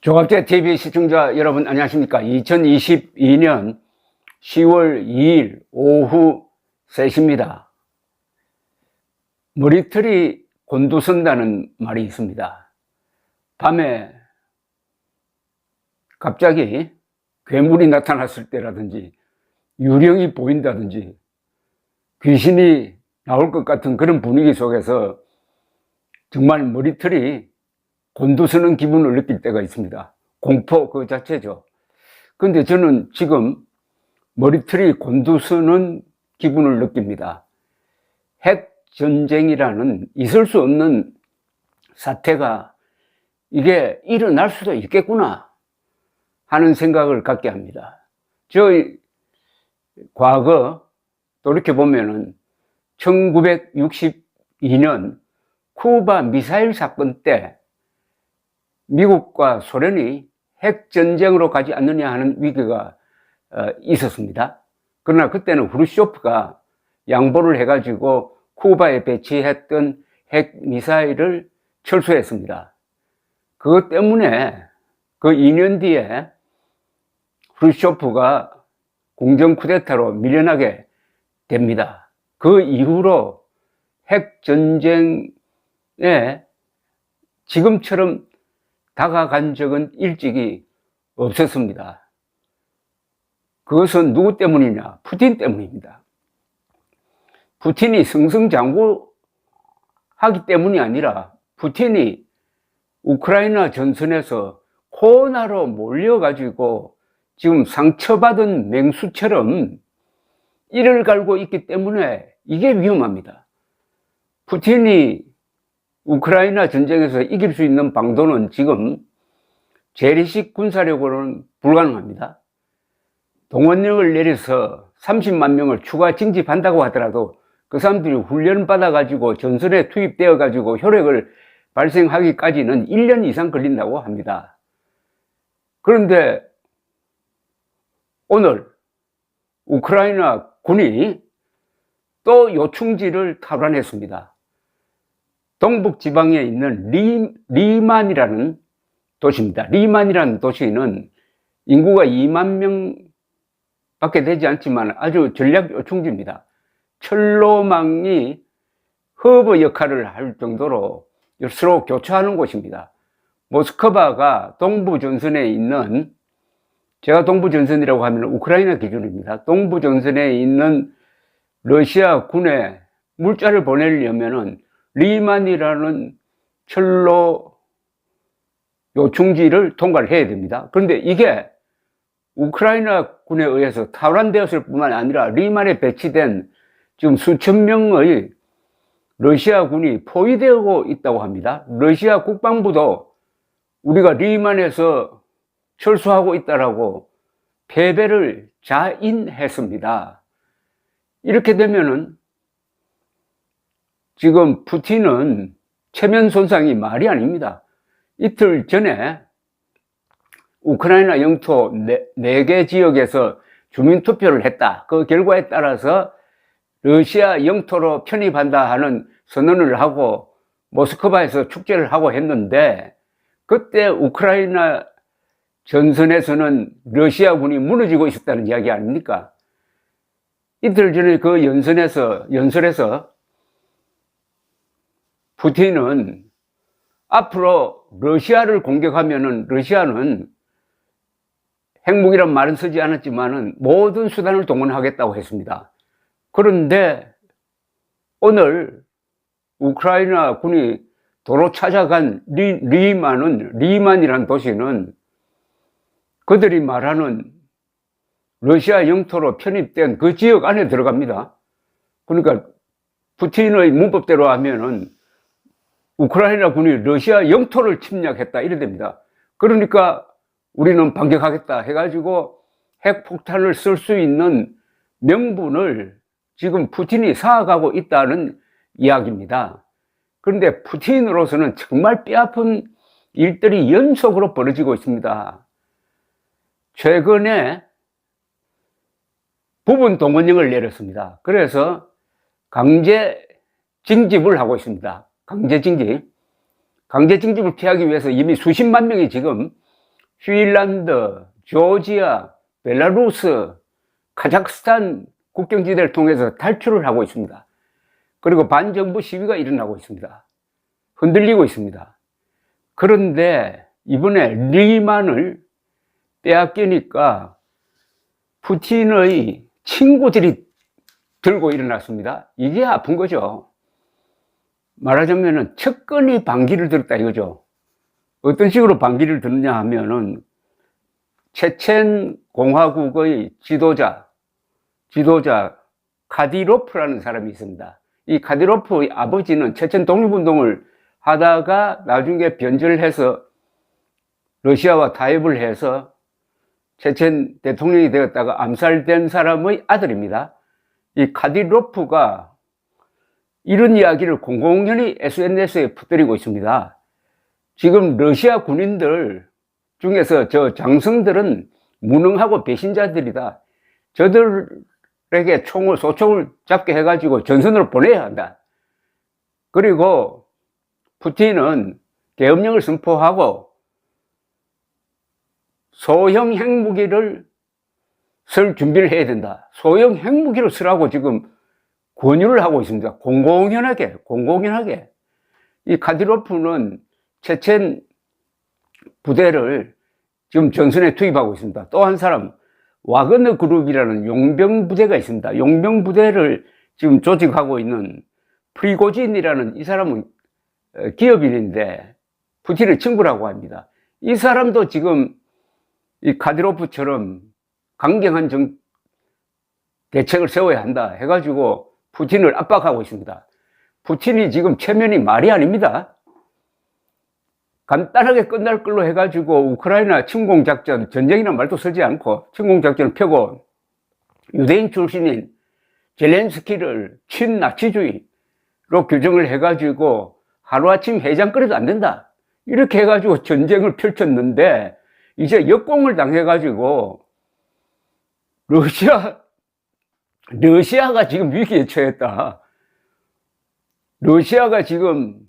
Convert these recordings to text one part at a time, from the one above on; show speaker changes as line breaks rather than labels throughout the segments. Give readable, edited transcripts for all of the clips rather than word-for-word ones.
조갑제 TV 시청자 여러분 안녕하십니까? 2022년 10월 2일 오후 3시입니다. 머리털이 곤두선다는 말이 있습니다. 밤에 갑자기 괴물이 나타났을 때라든지 유령이 보인다든지 귀신이 나올 것 같은 그런 분위기 속에서 정말 머리털이 곤두서는 기분을 느낄 때가 있습니다. 공포 그 자체죠. 근데 저는 지금 머리털이 곤두서는 기분을 느낍니다. 핵전쟁이라는 있을 수 없는 사태가 이게 일어날 수도 있겠구나 하는 생각을 갖게 합니다. 저희 과거 돌이켜보면은 1962년 쿠바 미사일 사건 때 미국과 소련이 핵전쟁으로 가지 않느냐 하는 위기가 있었습니다. 그러나 그때는 후르쇼프가 양보를 해가지고 쿠바에 배치했던 핵미사일을 철수했습니다. 그것 때문에 그 2년 뒤에 후르쇼프가 공정 쿠데타로 밀려나게 됩니다. 그 이후로 핵전쟁에 지금처럼 다가간 적은 일찍이 없었습니다. 그것은 누구 때문이냐? 푸틴 때문입니다. 푸틴이 승승장구하기 때문이 아니라 푸틴이 우크라이나 전선에서 코로나로 몰려가지고 지금 상처받은 맹수처럼 이를 갈고 있기 때문에 이게 위험합니다. 푸틴이 우크라이나 전쟁에서 이길 수 있는 방도는 지금 재래식 군사력으로는 불가능합니다. 동원령을 내려서 30만 명을 추가 징집한다고 하더라도 그 사람들이 훈련받아가지고 전선에 투입되어가지고 효력을 발생하기까지는 1년 이상 걸린다고 합니다. 그런데 오늘 우크라이나 군이 또 요충지를 탈환했습니다. 동북 지방에 있는 리만이라는 도시입니다. 리만이라는 도시는 인구가 2만 명 밖에 되지 않지만 아주 전략 요충지입니다. 철로망이 허브 역할을 할 정도로 서로 교차하는 곳입니다. 모스크바가 동부전선에 있는, 제가 동부전선이라고 하면 우크라이나 기준입니다. 동부전선에 있는 러시아 군에 물자를 보내려면은 리만이라는 철로 요충지를 통과를 해야 됩니다. 그런데 이게 우크라이나 군에 의해서 탈환되었을 뿐만 아니라 리만에 배치된 지금 수천 명의 러시아 군이 포위되고 있다고 합니다. 러시아 국방부도 우리가 리만에서 철수하고 있다라고 패배를 자인했습니다. 이렇게 되면은 지금 푸틴은 체면 손상이 말이 아닙니다. 이틀 전에 우크라이나 영토 4개 지역에서 주민투표를 했다. 그 결과에 따라서 러시아 영토로 편입한다 하는 선언을 하고 모스크바에서 축제를 하고 했는데, 그때 우크라이나 전선에서는 러시아군이 무너지고 있었다는 이야기 아닙니까? 이틀 전에 그 연설에서 푸틴은 앞으로 러시아를 공격하면은 러시아는 핵무기란 말은 쓰지 않았지만은 모든 수단을 동원하겠다고 했습니다. 그런데 오늘 우크라이나 군이 도로 찾아간 리만이라는 도시는 그들이 말하는 러시아 영토로 편입된 그 지역 안에 들어갑니다. 그러니까 푸틴의 문법대로 하면은 우크라이나 군이 러시아 영토를 침략했다 이래 됩니다. 그러니까 우리는 반격하겠다 해가지고 핵폭탄을 쓸 수 있는 명분을 지금 푸틴이 쌓아가고 있다는 이야기입니다. 그런데 푸틴으로서는 정말 뼈아픈 일들이 연속으로 벌어지고 있습니다. 최근에 부분 동원령을 내렸습니다. 그래서 강제 징집을 하고 있습니다. 강제 징집을 피하기 위해서 이미 수십만 명이 지금 핀란드, 조지아, 벨라루스, 카자흐스탄 국경지대를 통해서 탈출을 하고 있습니다. 그리고 반정부 시위가 일어나고 있습니다. 흔들리고 있습니다. 그런데 이번에 리만을 빼앗기니까 푸틴의 친구들이 들고 일어났습니다. 이게 아픈 거죠. 말하자면은 척근이 반기를 들었다 이거죠. 어떤 식으로 반기를 들느냐 하면은 체첸 공화국의 지도자 카디로프라는 사람이 있습니다. 이 카디로프의 아버지는 체첸 독립운동을 하다가 나중에 변절해서 러시아와 타협을 해서 체첸 대통령이 되었다가 암살된 사람의 아들입니다. 이 카디로프가 이런 이야기를 공공연히 SNS에 퍼뜨리고 있습니다. 지금 러시아 군인들 중에서 저 장성들은 무능하고 배신자들이다. 저들에게 소총을 잡게 해가지고 전선으로 보내야 한다. 그리고 푸틴은 계엄령을 선포하고 소형 핵무기를 쓸 준비를 해야 된다. 소형 핵무기를 쓰라고 지금 권유를 하고 있습니다. 공공연하게. 이 카디로프는 체첸 부대를 지금 전선에 투입하고 있습니다. 또 한 사람, 와그너 그룹이라는 용병 부대가 있습니다. 용병 부대를 지금 조직하고 있는 프리고진이라는 이 사람은 기업인인데 푸틴의 친구라고 합니다. 이 사람도 지금 이 카디로프처럼 강경한 대책을 세워야 한다 해가지고 푸틴을 압박하고 있습니다. 푸틴이 지금 체면이 말이 아닙니다. 간단하게 끝날 걸로 해가지고 우크라이나 침공작전, 전쟁이란 말도 쓰지 않고 침공작전을 펴고 유대인 출신인 젤렌스키를 친나치주의로 규정을 해가지고 하루아침 해장 끓여도 안 된다. 이렇게 해가지고 전쟁을 펼쳤는데 이제 역공을 당해가지고 러시아가 지금 위기에 처했다. 러시아가 지금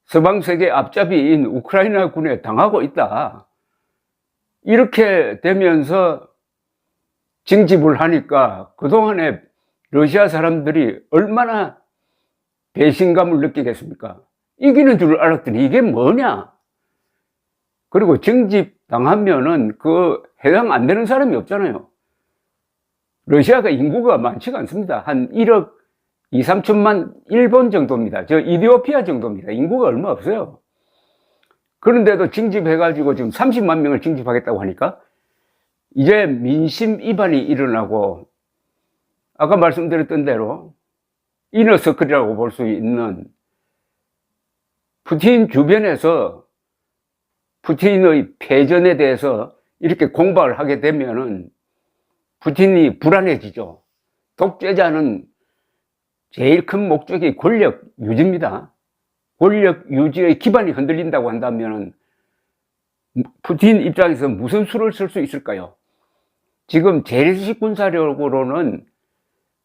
서방 세계 앞잡이인 우크라이나 군에 당하고 있다. 이렇게 되면서 징집을 하니까 그동안에 러시아 사람들이 얼마나 배신감을 느끼겠습니까? 이기는 줄 알았더니 이게 뭐냐? 그리고 징집 당하면은 해당 안 되는 사람이 없잖아요. 러시아가 인구가 많지가 않습니다. 한 1억 2, 3천만 일본 정도입니다. 저 이디오피아 정도입니다. 인구가 얼마 없어요. 그런데도 징집해가지고 지금 30만 명을 징집하겠다고 하니까 이제 민심 이반이 일어나고 아까 말씀드렸던 대로 이너서클이라고 볼 수 있는 푸틴 주변에서 푸틴의 패전에 대해서 이렇게 공박을 하게 되면은 푸틴이 불안해지죠. 독재자는 제일 큰 목적이 권력 유지입니다. 권력 유지의 기반이 흔들린다고 한다면 푸틴 입장에서 무슨 수를 쓸 수 있을까요? 지금 재래식 군사력으로는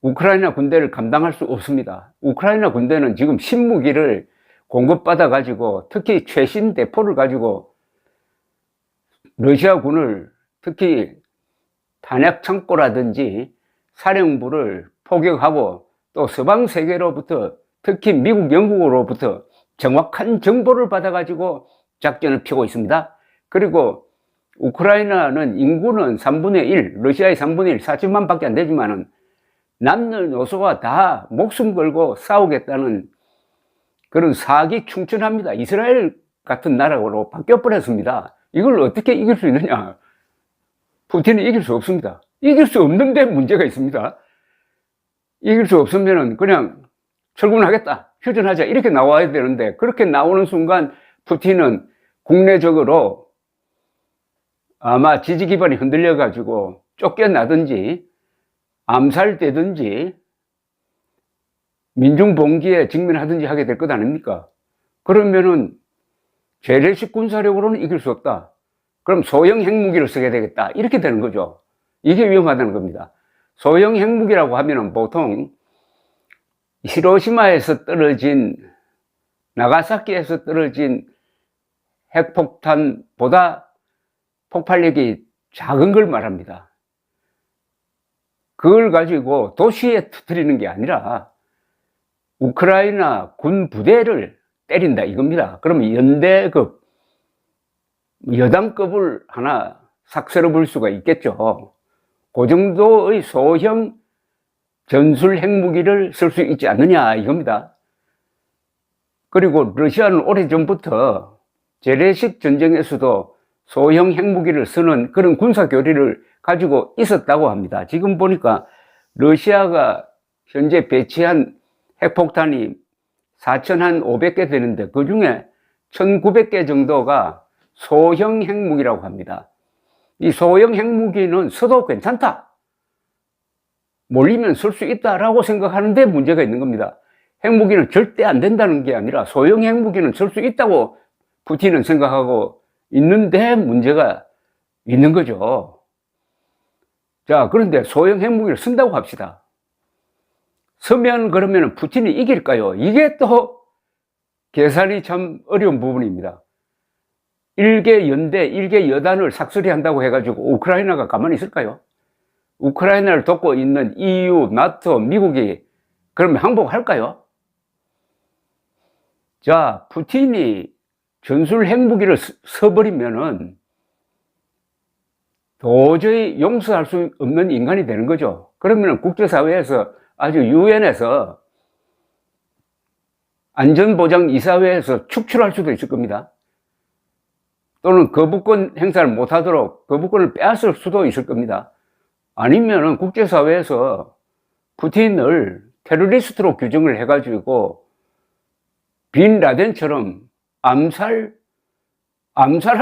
우크라이나 군대를 감당할 수 없습니다. 우크라이나 군대는 지금 신무기를 공급받아 가지고 특히 최신 대포를 가지고 러시아군을 특히 탄약 창고라든지 사령부를 포격하고 또 서방 세계로부터 특히 미국, 영국으로부터 정확한 정보를 받아가지고 작전을 펴고 있습니다. 그리고 우크라이나는 인구는 3분의 1, 러시아의 3분의 1, 4천만 밖에 안 되지만은 남녀 노소가 다 목숨 걸고 싸우겠다는 그런 사기 충천합니다. 이스라엘 같은 나라로 바뀌어버렸습니다. 이걸 어떻게 이길 수 있느냐? 푸틴이 이길 수 없습니다. 이길 수 없는데 문제가 있습니다. 이길 수 없으면 그냥 철군하겠다, 휴전하자 이렇게 나와야 되는데 그렇게 나오는 순간 푸틴은 국내적으로 아마 지지 기반이 흔들려 가지고 쫓겨나든지 암살되든지 민중봉기에 직면하든지 하게 될 것 아닙니까? 그러면은 재래식 군사력으로는 이길 수 없다. 그럼 소형 핵무기를 쓰게 되겠다. 이렇게 되는 거죠. 이게 위험하다는 겁니다. 소형 핵무기라고 하면은 보통 히로시마에서 떨어진, 나가사키에서 떨어진 핵폭탄보다 폭발력이 작은 걸 말합니다. 그걸 가지고 도시에 터뜨리는 게 아니라 우크라이나 군 부대를 때린다 이겁니다. 그러면 연대급, 여단급을 하나 삭스러 볼 수가 있겠죠. 그 정도의 소형 전술 핵무기를 쓸 수 있지 않느냐 이겁니다. 그리고 러시아는 오래전부터 재래식 전쟁에서도 소형 핵무기를 쓰는 그런 군사 교리를 가지고 있었다고 합니다. 지금 보니까 러시아가 현재 배치한 핵폭탄이 4,500개 되는데 그 중에 1,900개 정도가 소형 핵무기라고 합니다. 이 소형 핵무기는 써도 괜찮다, 몰리면 쓸 수 있다라고 생각하는데 문제가 있는 겁니다. 핵무기는 절대 안 된다는 게 아니라 소형 핵무기는 쓸 수 있다고 푸틴은 생각하고 있는데 문제가 있는 거죠. 자, 그런데 소형 핵무기를 쓴다고 합시다. 쓰면 그러면 푸틴이 이길까요? 이게 또 계산이 참 어려운 부분입니다. 일개 연대, 일개 여단을 삭스리 한다고 해가지고 우크라이나가 가만히 있을까요? 우크라이나를 돕고 있는 EU, 나토, 미국이 그러면 항복할까요? 자, 푸틴이 전술 핵무기를 써버리면은 도저히 용서할 수 없는 인간이 되는 거죠. 그러면 국제사회에서, 아주 유엔에서, 안전보장이사회에서 축출할 수도 있을 겁니다. 또는 거부권 행사를 못하도록 거부권을 빼앗을 수도 있을 겁니다. 아니면은 국제사회에서 푸틴을 테러리스트로 규정을 해가지고 빈 라덴처럼 암살할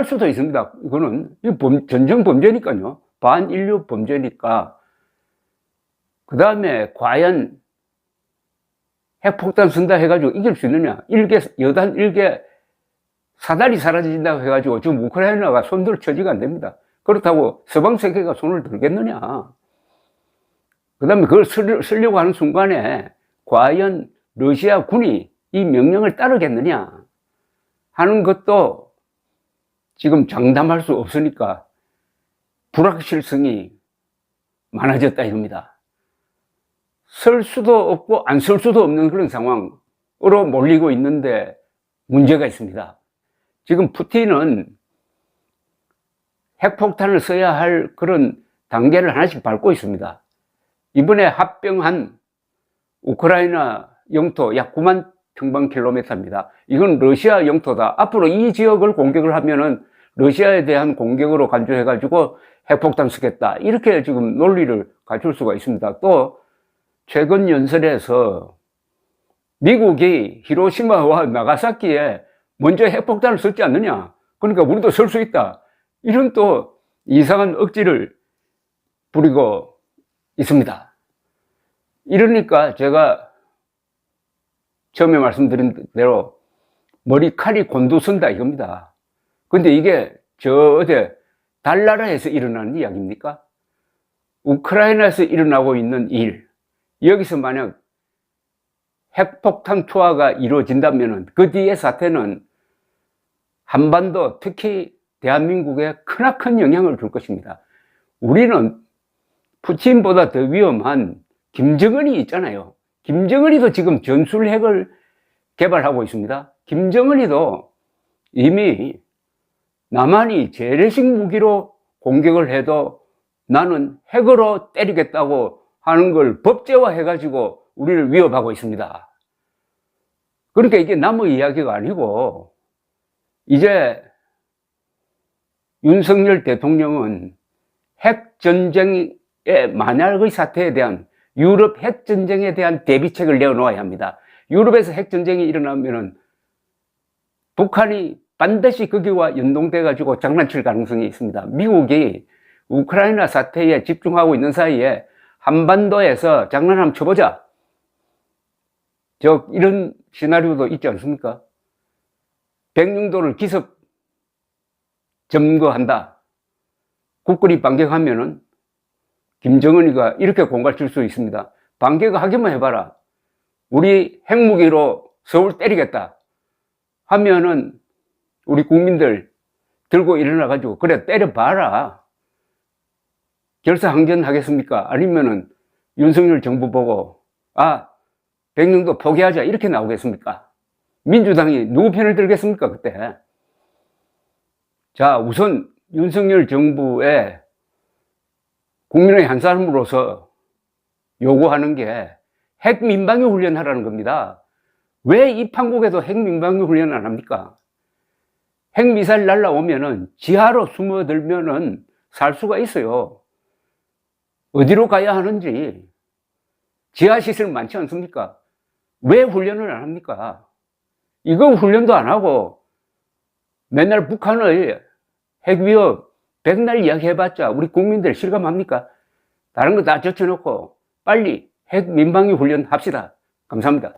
수도 있습니다. 이거는 전쟁 범죄니까요. 반인류 범죄니까. 그 다음에 과연 핵폭탄 쓴다 해가지고 이길 수 있느냐? 여단 일개 사달이 사라진다고 해가지고 지금 우크라이나가 손들 처지가 안 됩니다. 그렇다고 서방 세계가 손을 들겠느냐? 그 다음에 그걸 쓰려고 하는 순간에 과연 러시아 군이 이 명령을 따르겠느냐 하는 것도 지금 장담할 수 없으니까 불확실성이 많아졌다 이겁니다. 쓸 수도 없고 안 쓸 수도 없는 그런 상황으로 몰리고 있는데 문제가 있습니다. 지금 푸틴은 핵폭탄을 써야 할 그런 단계를 하나씩 밟고 있습니다. 이번에 합병한 우크라이나 영토 약 9만 평방킬로미터입니다. 이건 러시아 영토다. 앞으로 이 지역을 공격을 하면은 러시아에 대한 공격으로 간주해가지고 핵폭탄 쓰겠다. 이렇게 지금 논리를 갖출 수가 있습니다. 또 최근 연설에서 미국이 히로시마와 나가사키에 먼저 핵폭탄을 썼지 않느냐. 그러니까 우리도 쓸 수 있다. 이런 또 이상한 억지를 부리고 있습니다. 이러니까 제가 처음에 말씀드린 대로 머리칼이 곤두선다 이겁니다. 근데 이게 어디 달나라에서 일어나는 이야기입니까? 우크라이나에서 일어나고 있는 일, 여기서 만약 핵폭탄 투하가 이루어진다면 그 뒤의 사태는 한반도, 특히 대한민국에 크나큰 영향을 줄 것입니다. 우리는 푸틴보다 더 위험한 김정은이 있잖아요. 김정은이도 지금 전술핵을 개발하고 있습니다. 김정은이도 이미 남한이 재래식 무기로 공격을 해도 나는 핵으로 때리겠다고 하는 걸 법제화해가지고 우리를 위협하고 있습니다. 그러니까 이게 남의 이야기가 아니고 이제 윤석열 대통령은 핵전쟁의 만약의 사태에 대한 유럽 핵전쟁에 대한 대비책을 내어놓아야 합니다. 유럽에서 핵전쟁이 일어나면은 북한이 반드시 거기와 연동돼 가지고 장난칠 가능성이 있습니다. 미국이 우크라이나 사태에 집중하고 있는 사이에 한반도에서 장난 한번 쳐보자. 이런 시나리오도 있지 않습니까? 백령도를 기습 점거한다. 국군이 반격하면은 김정은이가 이렇게 공갈칠 수 있습니다. 반격하기만 해봐라. 우리 핵무기로 서울 때리겠다 하면은 우리 국민들 들고 일어나가지고 그래 때려봐라. 결사항전하겠습니까? 아니면은 윤석열 정부 보고 백령도 포기하자 이렇게 나오겠습니까? 민주당이 누구 편을 들겠습니까 그때? 자, 우선 윤석열 정부의 국민의 한 사람으로서 요구하는 게 핵민방위 훈련하라는 겁니다. 왜 이 판국에도 핵민방위 훈련 안 합니까? 핵미사일 날라오면은 지하로 숨어들면은 살 수가 있어요. 어디로 가야 하는지. 지하시설 많지 않습니까? 왜 훈련을 안 합니까? 이거 훈련도 안 하고 맨날 북한의 핵위협 백날 이야기해봤자 우리 국민들 실감합니까? 다른 거 다 젖혀놓고 빨리 핵 민방위 훈련 합시다. 감사합니다.